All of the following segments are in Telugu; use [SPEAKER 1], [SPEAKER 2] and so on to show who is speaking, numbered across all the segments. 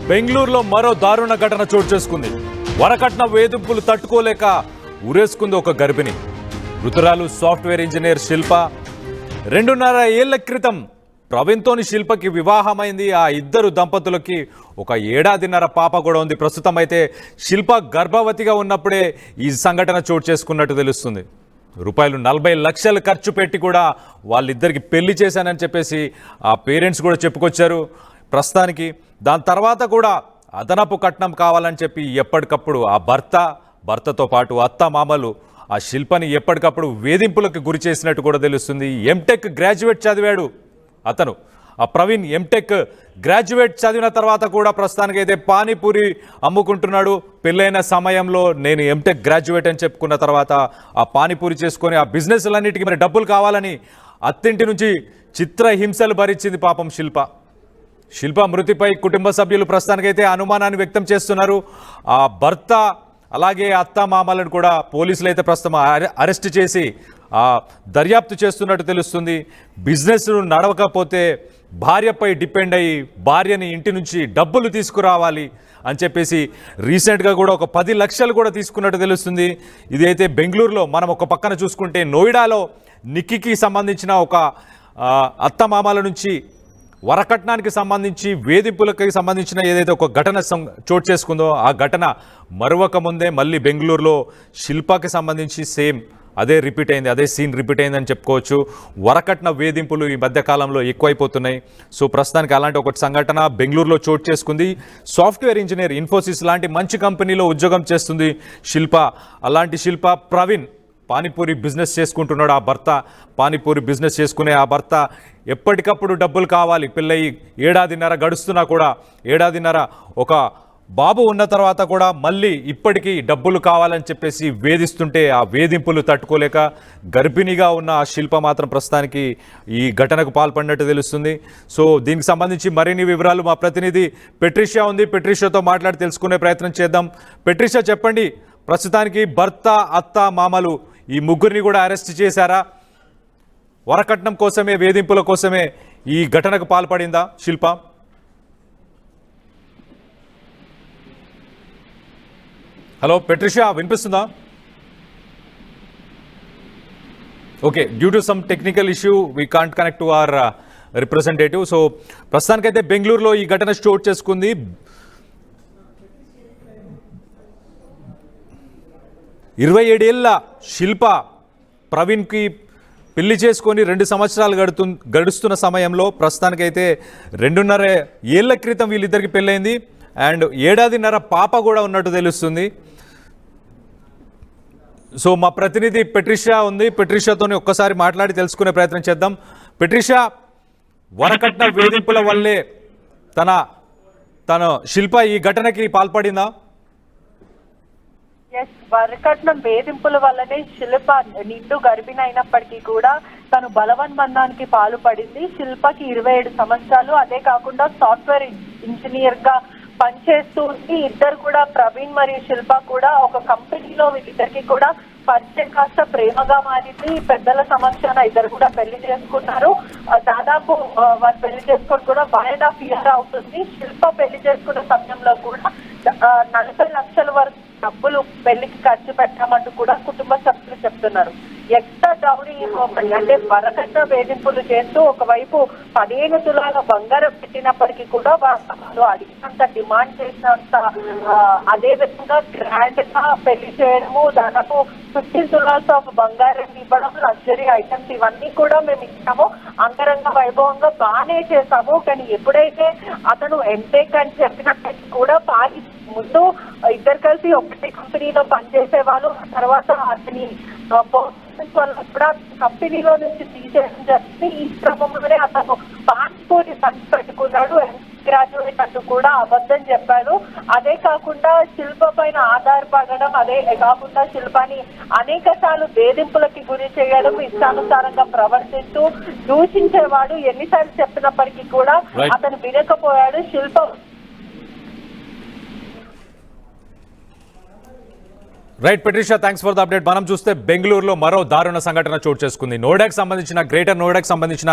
[SPEAKER 1] బెంగళూరులో మరో దారుణ ఘటన చోటు చేసుకుంది. వరకట్న వేధింపులు తట్టుకోలేక ఉరేసుకుంది ఒక గర్భిణి. మృతురాలు సాఫ్ట్వేర్ ఇంజనీర్ శిల్ప. 2.5 ఏళ్ల క్రితం ప్రవీణ్తోని శిల్పకి వివాహమైంది. ఆ ఇద్దరు దంపతులకి 1 ఏడాదిన్నర పాప కూడా ఉంది. ప్రస్తుతం అయితే శిల్ప గర్భవతిగా ఉన్నప్పుడే ఈ సంఘటన చోటు చేసుకున్నట్టు తెలుస్తుంది. రూపాయలు 40 లక్షలు ఖర్చు పెట్టి కూడా వాళ్ళిద్దరికి పెళ్లి చేశానని చెప్పేసి ఆ పేరెంట్స్ కూడా చెప్పుకొచ్చారు. ప్రస్తుతానికి దాని తర్వాత కూడా అదనపు కట్నం కావాలని చెప్పి ఎప్పటికప్పుడు ఆ భర్తతో పాటు అత్త మామలు ఆ శిల్పని ఎప్పటికప్పుడు వేధింపులకు గురి చేసినట్టు కూడా తెలుస్తుంది. ఎంటెక్ గ్రాడ్యుయేట్ చదివాడు అతను. ఆ ప్రవీణ్ ఎంటెక్ గ్రాడ్యుయేట్ చదివిన తర్వాత కూడా ప్రస్తుతానికి అయితే పానీపూరి అమ్ముకుంటున్నాడు. పెళ్ళైన సమయంలో నేను ఎంటెక్ గ్రాడ్యుయేట్ అని చెప్పుకున్న తర్వాత ఆ పానీపూరి చేసుకొని ఆ బిజినెస్లన్నిటికీ మరి డబ్బులు కావాలని అత్తింటి నుంచి చిత్రహింసలు భరించింది పాపం శిల్ప మృతిపై కుటుంబ సభ్యులు ప్రస్తుతానికైతే అనుమానాన్ని వ్యక్తం చేస్తున్నారు. ఆ భర్త అలాగే అత్త మామలను కూడా పోలీసులు అయితే ప్రస్తుతం అరెస్ట్ చేసి దర్యాప్తు చేస్తున్నట్టు తెలుస్తుంది. బిజినెస్ నడవకపోతే భార్యపై డిపెండ్ అయ్యి భార్యని ఇంటి నుంచి డబ్బులు తీసుకురావాలి అని చెప్పేసి రీసెంట్గా కూడా 10 లక్షలు కూడా తీసుకున్నట్టు తెలుస్తుంది. ఇదైతే బెంగళూరులో మనం ఒక పక్కన చూసుకుంటే నోయిడాలో నిక్కీకి సంబంధించిన ఒక అత్త మామల నుంచి వరకట్నానికి సంబంధించి వేధింపులకి సంబంధించిన ఏదైతే ఒక ఘటన చోటు చేసుకుందో ఆ ఘటన మరొక ముందే మళ్ళీ బెంగళూరులో శిల్పకి సంబంధించి సేమ్ అదే రిపీట్ అయింది, అదే సీన్ రిపీట్ అయిందని చెప్పుకోవచ్చు. వరకట్న వేధింపులు ఈ మధ్యకాలంలో ఎక్కువైపోతున్నాయి. సో ప్రస్తుతానికి అలాంటి ఒక సంఘటన బెంగళూరులో చోటు చేసుకుంది. సాఫ్ట్వేర్ ఇంజనీర్ ఇన్ఫోసిస్ లాంటి మంచి కంపెనీలో ఉద్యోగం చేస్తుంది శిల్ప. అలాంటి శిల్ప ప్రవీణ్ పానీపూరి బిజినెస్ చేసుకుంటున్నాడు. ఆ భర్త పానీపూరి బిజినెస్ చేసుకునే ఆ భర్త ఎప్పటికప్పుడు డబ్బులు కావాలి. పెళ్ళయి 1.5 ఏడాదిన్నర గడుస్తున్నా కూడా 1.5 ఏడాదిన్నర ఒక బాబు ఉన్న తర్వాత కూడా మళ్ళీ ఇప్పటికీ డబ్బులు కావాలని చెప్పేసి వేధిస్తుంటే ఆ వేధింపులు తట్టుకోలేక గర్భిణిగా ఉన్న ఆ శిల్ప మాత్రం ప్రస్తుతానికి ఈ ఘటనకు పాల్పడినట్టు తెలుస్తుంది. సో దీనికి సంబంధించి మరిన్ని వివరాలు మా ప్రతినిధి పెట్రిషియా ఉంది. పెట్రిషియాతో మాట్లాడి తెలుసుకునే ప్రయత్నం చేద్దాం. పెట్రిషియా చెప్పండి, ప్రస్తుతానికి భర్త అత్త మామలు ఈ ముగ్గురిని కూడా అరెస్ట్ చేశారా? వరకట్నం కోసమే వేధింపుల కోసమే ఈ ఘటనకు పాల్పడిందా శిల్ప? హలో పెట్రిషియా, వినిపిస్తుందా? Okay, due to some technical issue we can't connect to our representative. So ప్రస్తుతానికైతే బెంగళూరులో ఈ ఘటన చోటు చేసుకుంది. 27 ఏళ్ల శిల్ప ప్రవీణ్కి పెళ్లి చేసుకొని 2 సంవత్సరాలు గడుస్తున్న సమయంలో ప్రస్తుతానికైతే 2.5 ఏళ్ల క్రితం వీళ్ళిద్దరికి పెళ్ళైంది. అండ్ 1.5 ఏడాదిన్నర పాప కూడా ఉన్నట్టు తెలుస్తుంది. సో మా ప్రతినిధి పెట్రిషియా ఉంది. పెట్రిషియాతో ఒక్కసారి మాట్లాడి తెలుసుకునే ప్రయత్నం చేద్దాం. పెట్రిషియా, వరకట్న వేధింపుల వల్లే తన శిల్ప ఈ ఘటనకి పాల్పడిందా?
[SPEAKER 2] వరకట్నం వేధింపుల వల్లనే శిల్ప నిండు గర్భిణి అయినప్పటికీ కూడా తను బలవన్మరణానికి పాల్పడింది. శిల్పకి 27 సంవత్సరాలు. అదే కాకుండా సాఫ్ట్వేర్ ఇంజనీర్ గా పనిచేస్తూ ఇద్దరు కూడా ప్రవీణ్ మరియు శిల్ప కూడా ఒక కంపెనీలో వీళ్ళిద్దరికి కూడా పరిచయం కాస్త ప్రేమగా మారింది. పెద్దల సమక్షాన ఇద్దరు కూడా పెళ్లి చేసుకున్నారు. దాదాపు వారు పెళ్లి చేసుకొని కూడా 1.5 ఇయర్ అవుతుంది. శిల్ప పెళ్లి చేసుకున్న సమయంలో కూడా 40 లక్షల వరకు డబ్బులు పెళ్లికి ఖర్చు పెట్టామంటూ కూడా కుటుంబ సభ్యులు చెప్తున్నారు. ఎక్స్ట్రా డౌరీ అంటే వరకట్న వేధింపులు చేస్తూ ఒకవైపు 15 తులాల బంగారం పెట్టినప్పటికీ కూడా వాళ్ళు అడిగినంత డిమాండ్ చేసినంత అదే విధంగా గ్రాండ్ గా పెళ్లి చేయడము, దాదాపు 15 తులాస్ ఆఫ్ బంగారం ఇవ్వడం, లగ్జరీ ఐటమ్స్ ఇవన్నీ కూడా మేము ఇచ్చాము, అంగరంగ వైభవంగా బాగానే చేశాము. కానీ ఎప్పుడైతే అతను ఎంటెక్ అని చెప్పినప్పటికీ కూడా ముందు ఇద్దరు కలిసి ఒకటే కంపెనీలో పనిచేసే వాళ్ళు. తర్వాత అతని వల్ల కూడా కంపెనీలో నుంచి తీసేయడం జరిగింది. ఈ క్రమంలోనే అతను పాస్పోర్ట్ పని పెట్టుకున్నాడు, గ్రాడ్యుయేట్ అంటూ కూడా అబద్ధం చెప్పాడు. అదే కాకుండా శిల్ప పైన ఆధారపడడం, అదే కాకుండా శిల్పాని అనేక సార్లు వేధింపులకి గురి చేయడం, ఇష్టానుసారంగా ప్రవర్తిస్తూ దూషించేవాడు. ఎన్నిసార్లు చెప్పినప్పటికీ కూడా అతను వినకపోయాడు. Shilpa
[SPEAKER 1] right Patricia, thanks for the update. మనం చూస్తే బెంగళూరులో మరో దారుణ సంఘటన చోటు చేసుకుంది. నోయిడాకి సంబంధించిన గ్రేటర్ నోయిడాకి సంబంధించిన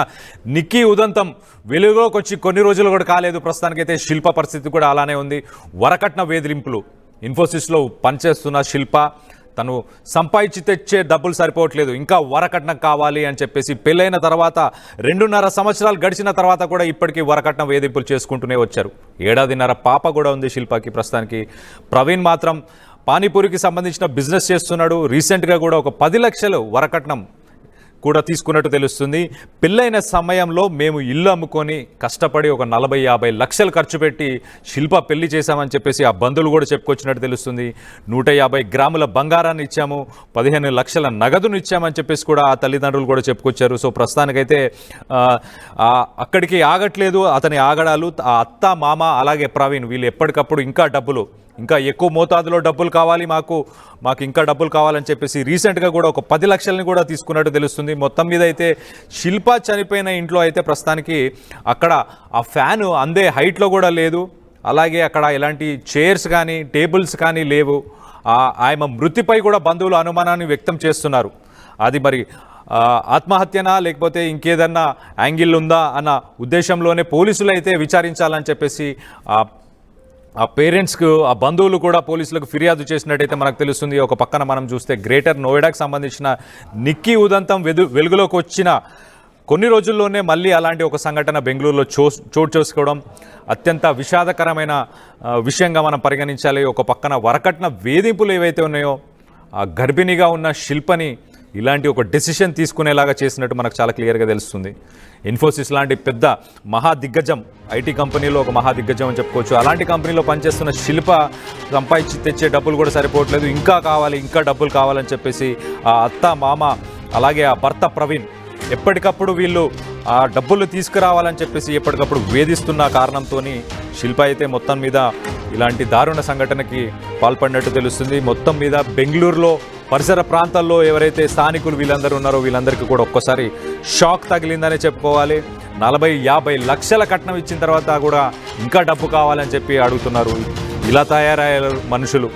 [SPEAKER 1] నిక్కీ ఉదంతం వెలుగులోకి వచ్చి కొన్ని రోజులు కూడా కాలేదు. ప్రస్తుతానికైతే శిల్ప పరిస్థితి కూడా అలానే ఉంది. వరకట్న వేధింపులు. ఇన్ఫోసిస్లో పనిచేస్తున్న శిల్ప తను సంపాదించి తెచ్చే డబ్బులు సరిపోవట్లేదు, ఇంకా వరకట్నం కావాలి అని చెప్పేసి పెళ్ళైన తర్వాత 2.5 సంవత్సరాలు గడిచిన తర్వాత కూడా ఇప్పటికీ వరకట్నం వేధింపులు చేసుకుంటూనే వచ్చారు. 1.5 పాప కూడా ఉంది శిల్పకి. ప్రస్తుతానికి ప్రవీణ్ మాత్రం పానీపూరికి సంబంధించిన బిజినెస్ చేస్తున్నాడు. రీసెంట్గా కూడా ఒక 10 లక్షలు వరకట్నం కూడా తీసుకున్నట్టు తెలుస్తుంది. పెళ్ళైన సమయంలో మేము ఇల్లు అమ్ముకొని కష్టపడి ఒక 40-50 లక్షలు ఖర్చు పెట్టి శిల్ప పెళ్లి చేశామని చెప్పేసి ఆ బంధువులు కూడా చెప్పుకొచ్చినట్టు తెలుస్తుంది. 150 గ్రాముల బంగారాన్ని ఇచ్చాము, 15 లక్షల నగదును ఇచ్చామని చెప్పేసి కూడా ఆ తల్లిదండ్రులు కూడా చెప్పుకొచ్చారు. సో ప్రస్తుతానికైతే అక్కడికి ఆగట్లేదు అతని ఆగడాలు. ఆ అత్త మామ అలాగే ప్రవీణ్ వీళ్ళు ఎప్పటికప్పుడు ఇంకా ఎక్కువ మోతాదులో డబ్బులు కావాలి, మాకు ఇంకా డబ్బులు కావాలని చెప్పేసి రీసెంట్గా కూడా ఒక 10 లక్షలని కూడా తీసుకున్నట్టు తెలుస్తుంది. మొత్తం మీద అయితే శిల్ప చనిపోయిన ఇంట్లో అయితే ప్రస్తుతానికి అక్కడ ఆ ఫ్యాను అందే హైట్లో కూడా లేదు. అలాగే అక్కడ ఎలాంటి చైర్స్ కానీ టేబుల్స్ కానీ లేవు. ఆమె మృతిపై కూడా బంధువులు అనుమానాన్ని వ్యక్తం చేస్తున్నారు. అది మరి ఆత్మహత్యనా లేకపోతే ఇంకేదన్నా యాంగిల్ ఉందా అన్న ఉద్దేశంలోనే పోలీసులు అయితే విచారించాలని చెప్పేసి ఆ పేరెంట్స్కు ఆ బంధువులు కూడా పోలీసులకు ఫిర్యాదు చేసినట్టయితే మనకు తెలుస్తుంది. ఒక పక్కన మనం చూస్తే గ్రేటర్ నోయిడాకు సంబంధించిన నిక్కీ ఉదంతం వెలుగులోకి వచ్చిన కొన్ని రోజుల్లోనే మళ్ళీ అలాంటి ఒక సంఘటన బెంగళూరులో చోటు చేసుకోవడం అత్యంత విషాదకరమైన విషయంగా మనం పరిగణించాలి. ఒక పక్కన వరకట్న వేధింపులు ఏవైతే ఉన్నాయో ఆ గర్భిణిగా ఉన్న శిల్పని ఇలాంటి ఒక డెసిషన్ తీసుకునేలాగా చేసినట్టు మనకు చాలా క్లియర్గా తెలుస్తుంది. ఇన్ఫోసిస్ లాంటి పెద్ద మహాదిగ్గజం, ఐటీ కంపెనీలో ఒక మహాదిగ్గజం అని చెప్పుకోవచ్చు. అలాంటి కంపెనీలో పనిచేస్తున్న శిల్ప సంపాదించి తెచ్చే డబ్బులు కూడా సరిపోవట్లేదు, ఇంకా డబ్బులు కావాలని చెప్పేసి ఆ అత్త మామ అలాగే ఆ భర్త ప్రవీణ్ ఎప్పటికప్పుడు వీళ్ళు ఆ డబ్బులు తీసుకురావాలని చెప్పేసి ఎప్పటికప్పుడు వేధిస్తున్న కారణంతో శిల్ప అయితే మొత్తం మీద ఇలాంటి దారుణ సంఘటనకి పాల్పడినట్టు తెలుస్తుంది. మొత్తం మీద బెంగళూరులో పరిసర ప్రాంతాల్లో ఎవరైతే స్థానికులు వీళ్ళందరూ ఉన్నారో వీళ్ళందరికీ కూడా ఒక్కసారి షాక్ తగిలిందనే చెప్పుకోవాలి. 40-50 లక్షల కట్నం ఇచ్చిన తర్వాత కూడా ఇంకా డబ్బు కావాలని చెప్పి అడుగుతున్నారు. ఇలా తయారయ్యారు మనుషులు.